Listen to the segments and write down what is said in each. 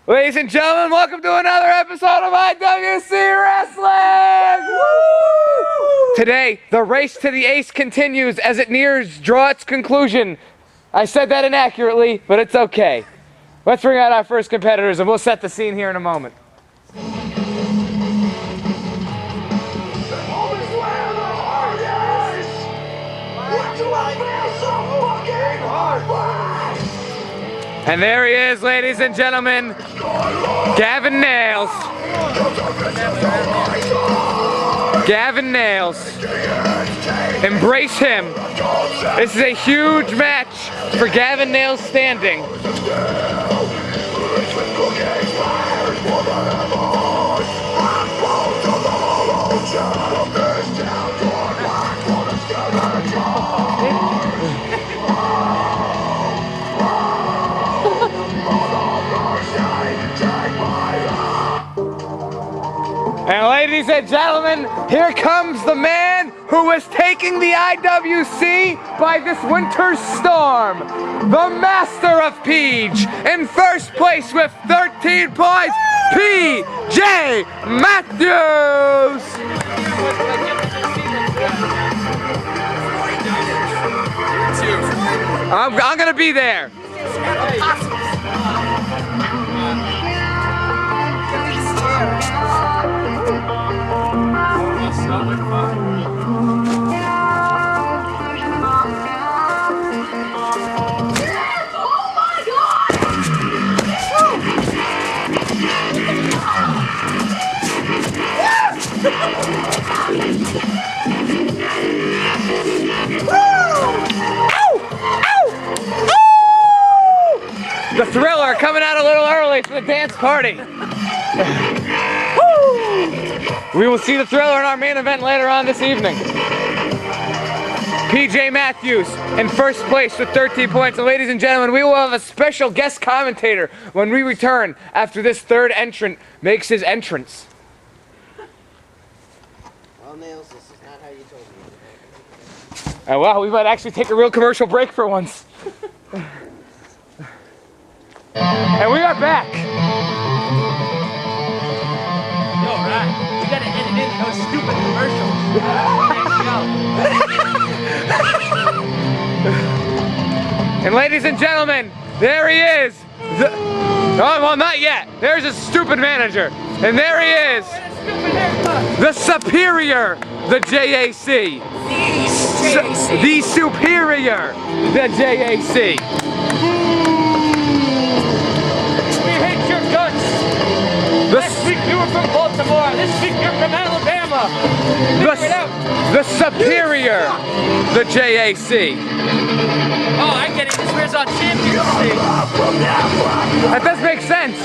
Ladies and gentlemen, welcome to another episode of IWC Wrestling! Woo! Today, the race to the ace continues as it nears its conclusion. I said that inaccurately, but it's okay. Let's bring out our first competitors and we'll set the scene here in a moment. And there he is, ladies and gentlemen, Gavin Nails. Gavin Nails. Embrace him. This is a huge match for Gavin Nails standing. And ladies and gentlemen, here comes the man who is taking the IWC by this winter storm. The master of Pj, in first place with 13 points, PJ Matthews. I'm gonna be there. The Thriller coming out a little early for the dance party. We will see the Thriller in our main event later on this evening. PJ Matthews in first place with 13 points. And ladies and gentlemen, we will have a special guest commentator when we return after this third entrant makes his entrance. Well, Nails, this is not how you told me. Well, we might actually take a real commercial break for once. And we are back. Yo, Ryan, you gotta edit in those stupid commercials. And ladies and gentlemen, there he is. Oh, well, not yet. There's a stupid manager. And there he is. The superior, the JAC. The superior, the JAC. Last week you were from Baltimore, this week you're from Alabama. The superior, the JAC. Oh, I get it, this wears on Champions League. That does make sense.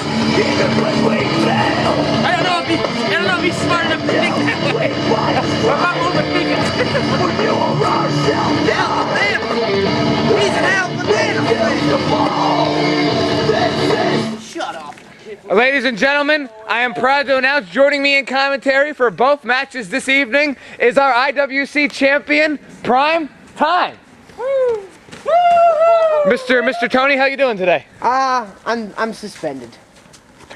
I don't know if he's smart enough to think that way. I'm not overthinking. Alabama. He's an Alabama. Shut up. Ladies and gentlemen, I am proud to announce joining me in commentary for both matches this evening is our IWC champion, Prime Time. Mr. Tony, how you doing today? I'm suspended.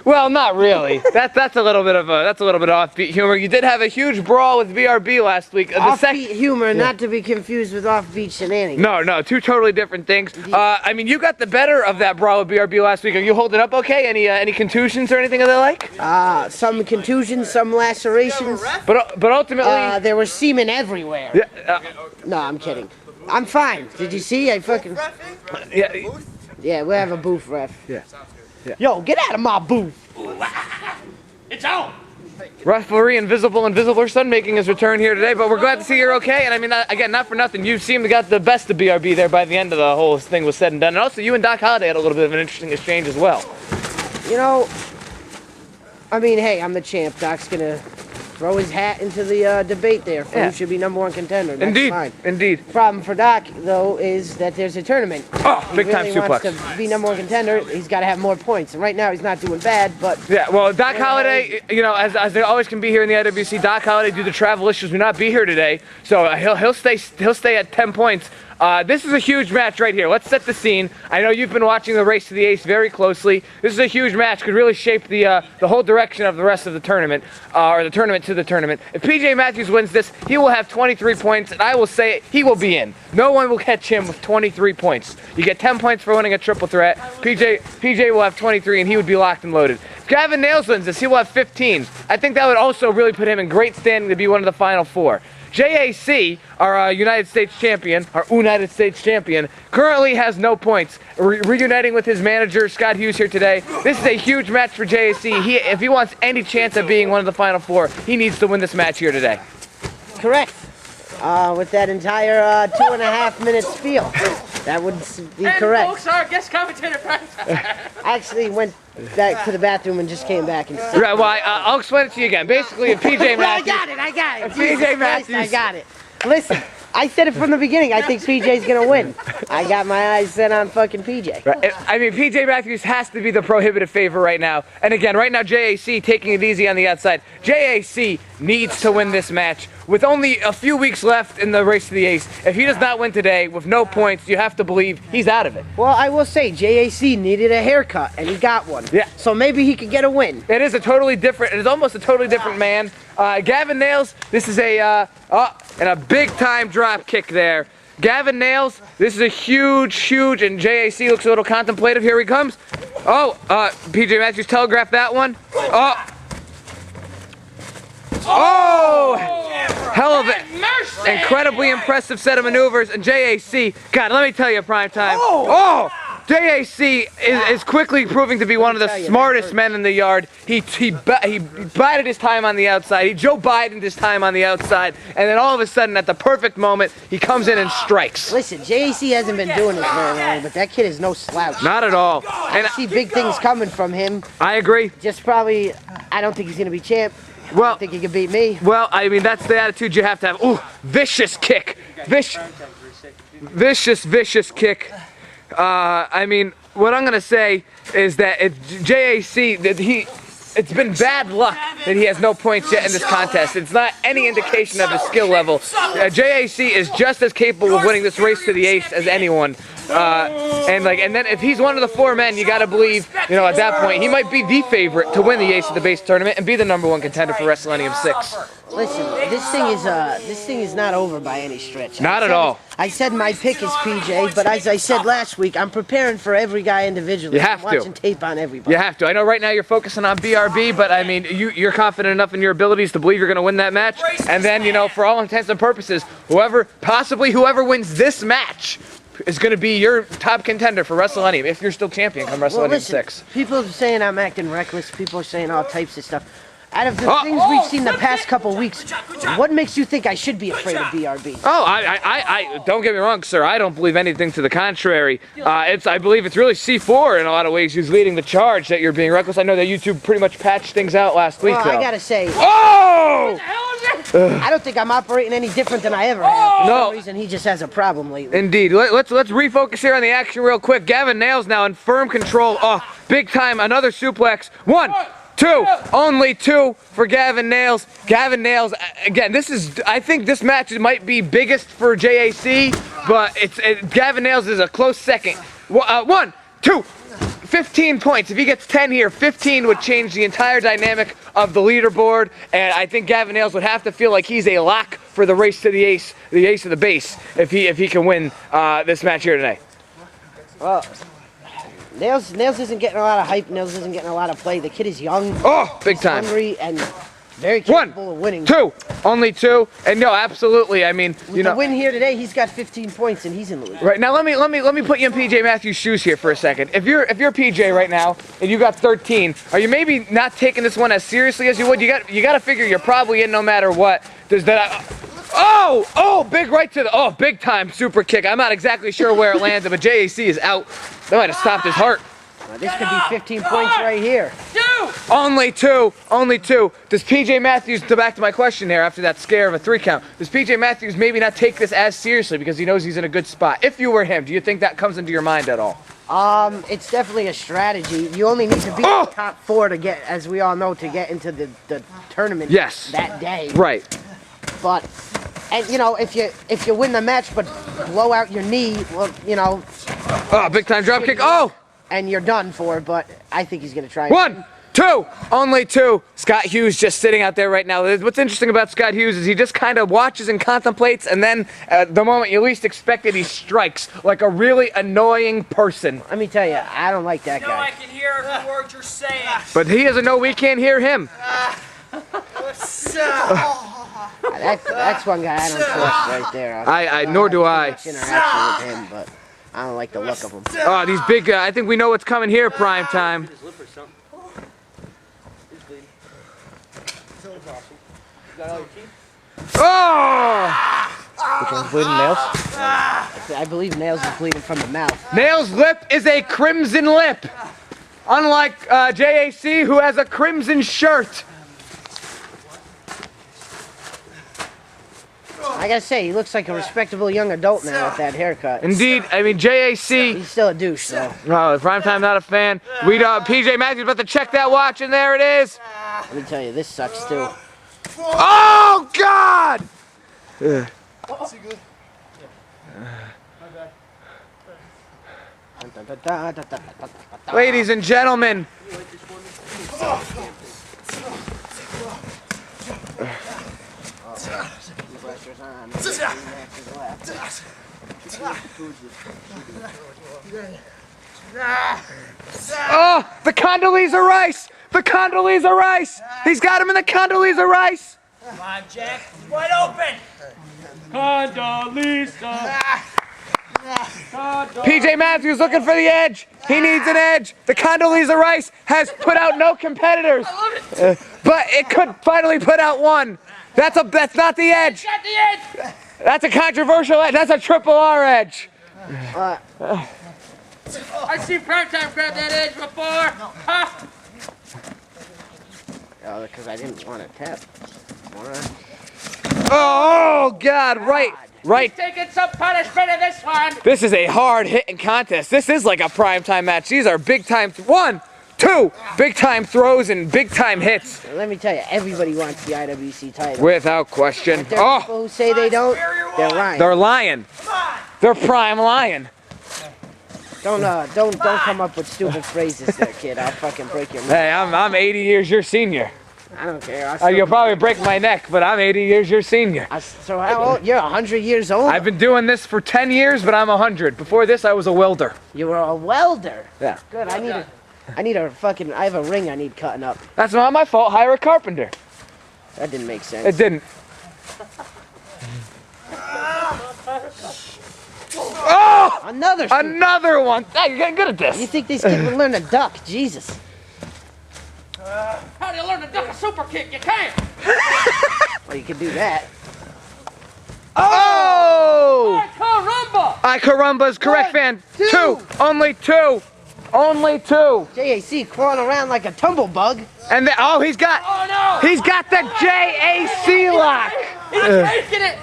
Well, not really. That's a little bit of offbeat humor. You did have a huge brawl with BRB last week. Offbeat humor, not to be confused with offbeat shenanigans. No, two totally different things. I mean, you got the better of that brawl with BRB last week. Are you holding up okay? Any contusions or anything of the like? Some contusions, some lacerations. But ultimately, there was semen everywhere. Yeah, no, I'm kidding. I'm fine. Did you see? I fucking. Yeah, we'll have a booth ref. Yeah. Yo, get out of my booth. It's on. Referee Invisible Son making his return here today, but we're glad to see you're okay. And I mean, again, not for nothing, you seem to got the best of BRB there by the end of the whole thing was said and done. And also, you and Doc Holliday had a little bit of an interesting exchange as well. You know, I mean, hey, I'm the champ. Doc's gonna throw his hat into the debate there for who should be #1 contender. That's Indeed, fine. indeed. Problem for Doc, though, is that there's a tournament. Oh, big time suplex. suplex. Wants to be #1 contender, he's got to have more points. And right now, he's not doing bad, but... Yeah, well, Doc Holliday, you know, as they always can be here in the IWC, Doc Holliday, due to travel issues, will not be here today. So he'll stay at 10 points This is a huge match right here. Let's set the scene. I know you've been watching the Race to the Ace very closely. This is a huge match. Could really shape the whole direction of the rest of the tournament, or the tournament to the tournament. If PJ Matthews wins this, he will have 23 points, and I will say he will be in. No one will catch him with 23 points. You get 10 points for winning a triple threat. PJ will have 23, and he would be locked and loaded. If Gavin Nails wins this, he will have 15. I think that would also really put him in great standing to be one of the final four. JAC, our United States champion, currently has no points. Reuniting with his manager, Scott Hughes, here today. This is a huge match for JAC. If he wants any chance of being one of the final four, he needs to win this match here today. Correct. With that entire 2.5 minute spiel. That would be correct. Folks, our guest commentator. I actually went back to the bathroom and just came back and said, Right, well, I'll explain it to you again. Basically, if PJ Matthews... I got it. PJ Matthews... I got it. Listen, I said it from the beginning. I think PJ's going to win. I got my eyes set on fucking PJ. Right. I mean, PJ Matthews has to be the prohibitive favorite right now. And again, right now, JAC taking it easy on the outside. JAC needs to win this match. With only a few weeks left in the Race to the Ace, if he does not win today with no points, you have to believe he's out of it. Well, I will say, JAC needed a haircut, and he got one. Yeah. So maybe he could get a win. It is a totally different, it is almost a totally different man. Gavin Nails, this is and a big-time drop kick there. Gavin Nails, this is a huge, and JAC looks a little contemplative. Here he comes. Oh, PJ Matthews telegraphed that one. Oh, hell of an incredibly impressive set of maneuvers. And JAC, God, let me tell you, prime time. JAC is quickly proving to be one of the smartest men in the yard. He bided his time on the outside. He Joe Biden'd his time on the outside. And then all of a sudden, at the perfect moment, he comes in and strikes. Listen, JAC hasn't been doing this very long, but that kid is no slouch. Not at all. And I see big things coming from him. I agree. Just probably, I don't think he's going to be champ. I don't think he can beat me. Well, I mean, that's the attitude you have to have. Ooh, vicious kick. Vicious kick. I mean, what I'm going to say is that JAC, it's been bad luck that he has no points yet in this contest. It's not any indication of his skill level. JAC is just as capable of winning this Race to the Ace as anyone. And then if he's one of the four men, you got to believe, you know, at that point, he might be the favorite to win the Ace of the Base tournament and be the #1 contender for WrestleMania 6. Listen, this thing is not over by any stretch. Not at all. I said my pick is PJ, but as I said last week, I'm preparing for every guy individually. You have to. I'm watching tape on everybody. You have to. I know right now you're focusing on BRB, but I mean, you're confident enough in your abilities to believe you're going to win that match. And then, you know, for all intents and purposes, whoever wins this match is going to be your top contender for WrestleMania, if you're still champion come WrestleMania 6. People are saying I'm acting reckless. People are saying all types of stuff. Out of the things we've seen the past couple weeks, what makes you think I should be afraid of BRB? Oh, I don't get me wrong, sir. I don't believe anything to the contrary. I believe it's really C4 in a lot of ways who's leading the charge that you're being reckless. I know that YouTube pretty much patched things out last week, though. I gotta say, oh! I don't think I'm operating any different than I ever have. For No. some reason, he just has a problem lately. Indeed. Let's refocus here on the action real quick. Gavin Nails now in firm control. Oh, big time. Another suplex. 1, 2, only 2 for Gavin Nails. Gavin Nails, again, I think this match might be biggest for JAC, but Gavin Nails is a close second. 1, 2, 15 points. If he gets 10 here, 15 would change the entire dynamic of the leaderboard, and I think Gavin Nails would have to feel like he's a lock for the Race to the Ace, the Ace of the Base, if he can win this match here today. Well, Nails isn't getting a lot of hype. Nails isn't getting a lot of play. The kid is young. Oh, big time. Hungry and very capable 1, of winning. 2, only 2, and no, absolutely. I mean, With the win here today, he's got 15 points and he's in the lead. Right now, let me put you in PJ Matthews' shoes here for a second. If you're PJ right now and you got 13, are you maybe not taking this one as seriously as you would? You got to figure you're probably in no matter what. Does that? Oh, big right to the big time super kick. I'm not exactly sure where it landed, but JAC is out. That might have stopped his heart. This could be 15 points right here. 2. Only 2. Does PJ Matthews, back to my question here after that scare of a 3 count, does PJ Matthews maybe not take this as seriously because he knows he's in a good spot? If you were him, do you think that comes into your mind at all? It's definitely a strategy. You only need to be in the top 4 to get, as we all know, to get into the tournament Yes. that day. Right. But And you know, if you win the match but blow out your knee, well, you know. Oh, big time drop kick. Oh! And you're done for. But I think he's gonna try. 1, 2, only 2. Scott Hughes just sitting out there right now. What's interesting about Scott Hughes is he just kind of watches and contemplates, and then at the moment you least expect it, he strikes like a really annoying person. Let me tell you, I don't like that guy. I can hear every word you're saying. But he doesn't know we can't hear him. That's one guy I don't trust right there. Nor do I. Interaction with him, but I don't like the look of him. Oh, these big. I think we know what's coming here. Prime time. Oh! Which one's bleeding? Nails? I believe Nails is bleeding from the mouth. Nails' lip is a crimson lip, unlike JAC, who has a crimson shirt. I gotta say, he looks like a respectable young adult now with that haircut. Indeed, I mean JAC. He's still a douche, though. Oh, Primetime not a fan. We PJ Matthews about to check that watch, and there it is. Let me tell you, this sucks too. Oh God! Ladies and gentlemen. Oh, the Condoleezza Rice! The Condoleezza Rice! He's got him in the Condoleezza Rice! Come on, Jack. It's wide open. Condoleezza. PJ Matthews looking for the edge. He needs an edge. The Condoleezza Rice has put out no competitors. But it could finally put out one. That's not the edge. Got the edge. That's a controversial edge. That's a triple R edge. I've seen Primetime grab that edge before. Huh? Oh, because I didn't want to tap. Oh God! Right. Taking some punishment in this one. This is a hard hitting contest. This is like a primetime match. These are big time. 1, 2, big time throws and big time hits. Let me tell you, everybody wants the IWC title. Without question. There are people who say they don't. They're lying. They're lying. They're prime lying. Don't come up with stupid phrases there, kid. I'll fucking break your neck. Hey, I'm 80 years your senior. I don't care. You'll probably break my neck, but I'm 80 years your senior. So how old? You're 100 years old? I've been doing this for 10 years, but I'm 100. Before this, I was a welder. You were a welder? Yeah. Good, I have a ring I need cutting up. That's not my fault. Hire a carpenter. That didn't make sense. It didn't. Oh! Another one. Hey, you're getting good at this. You think these kids would learn to duck? Jesus. How do you learn to duck a super kick? You can't. Well, you can do that. Oh! Caramba! Ay carumba's correct, fan. 2. Only 2. Only 2. JAC crawling around like a tumblebug. And he's got. Oh no! He's got the JAC lock. He's making it.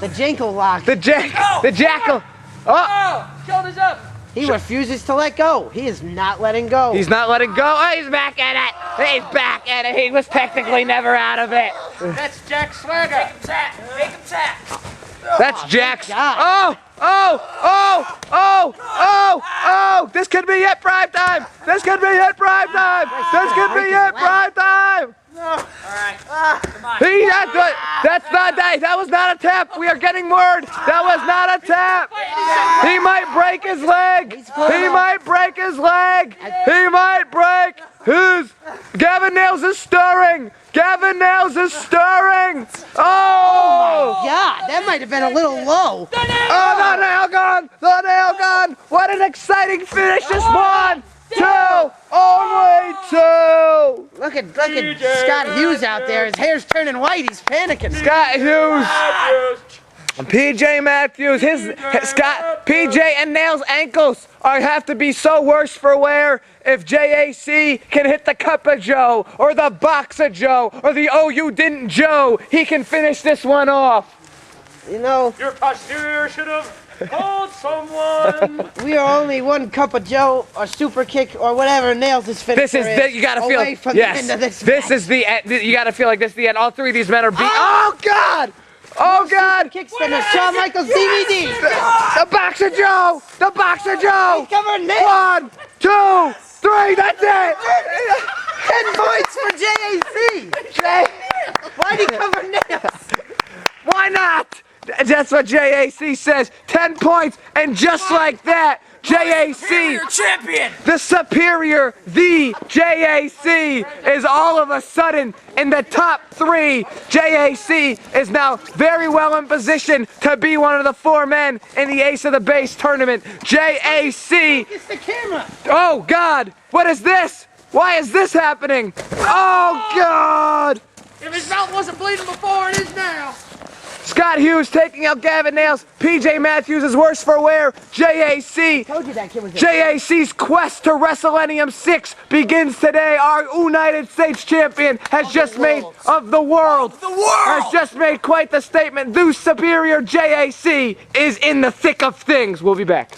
The Jankle lock. The jackal. Oh, shoulders up. He refuses to let go. He is not letting go. He's not letting go. Oh, he's back at it. He's back at it. He was technically never out of it. That's Jack Swagger. Make him tap. Make him tap. That's Jack's. God. Oh! This could be it, prime time. This could be it, prime time. This could be it, prime time. All right. Come on. That's not that. That was not a tap. We are getting word. That was not a tap. He might break his leg. He might break his leg. He might break his. Gavin Nails is stirring. Gavin Nails is stirring. Oh! Yeah, that might have been a little low. Oh, the nail gun. The nail gun. What an exciting finish. Just 1, 2. Only 2. Look at Scott Hughes out there. His hair's turning white. He's panicking. Scott Hughes. PJ Matthews, PJ and Nails' ankles have to be so worse for wear. If JAC can hit the Cup of Joe, or the Box of Joe, or the Oh You Didn't Joe, he can finish this one off. You know, Your posterior should have called someone. we are only one Cup of Joe, or super kick, or whatever Nails is finishing. You gotta feel. Away from the end of this this match. is the end. You gotta feel like this is the end. All 3 of these men are beat. Oh God! Oh God! Kickstand, Shawn Michaels DVD. The Boxer Joe! The Boxer Joe! Covered nails. 1, 2, 3, that's it! 10 points for JAC. Why'd he cover nails? Why not? That's what JAC says. 10 points, and just like that, JAC, champion! the superior, the JAC is all of a sudden in the top 3. JAC is now very well in position to be one of the 4 men in the Ace of the Base tournament. JAC. It's the camera. Oh God, what is this? Why is this happening? Oh God! If his mouth wasn't bleeding before, it is now. Scott Hughes taking out Gavin Nails. PJ Matthews is worse for wear. JAC. Told you that kid was JAC's quest to WrestleMania 6 begins today. Our United States champion has just made of the world. Has just made quite the statement. The superior JAC is in the thick of things. We'll be back.